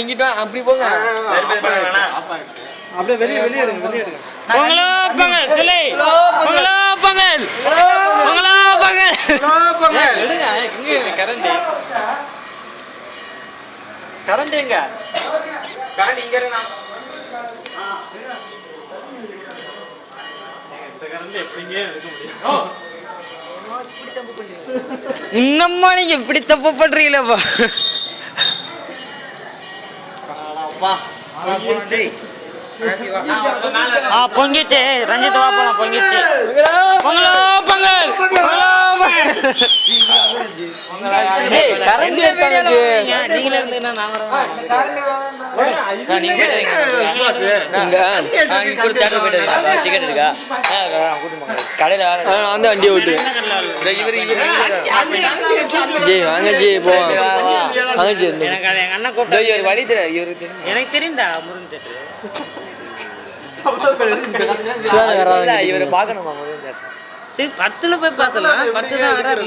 இங்கிட்ட அப்படி போங்க. அப்படியே வெளியே எடுங்க. பொங்கலோ பொங்கல் சொல்லு. பொங்கலோ பொங்கல். பொங்கலோ பொங்கல். எடுங்க. எங்க கரண்ட் எங்க? கரண்ட் இங்க இருக்கா? இந்த கரண்ட் எப்படிங்க எடுக்க முடியும்? இன்னம்மா நீங்க இப்படி தப்பு பண்றீங்களப்பா. பொங்கிச்சு ரஞ்சித் வாப்பலாம் பொங்கிச்சு. பொங்கலோ பொங்கல். பொங்கலோ கரண்ட் நீங்களே இருந்தீங்கன்னா நான் கடையில வந்து வண்டியை விட்டு வாங்க ஜி போவாங்க. எங்க அண்ணன் கூப்பிட்டு வழி தெரியாது இவருக்கு. எனக்கு தெரியும்டா முருகன் தேட்டரு. இவரை பாக்கணுமா முருகன் தேட்டர்? சரி 10ல போய் பார்த்தலாம். 10 தான்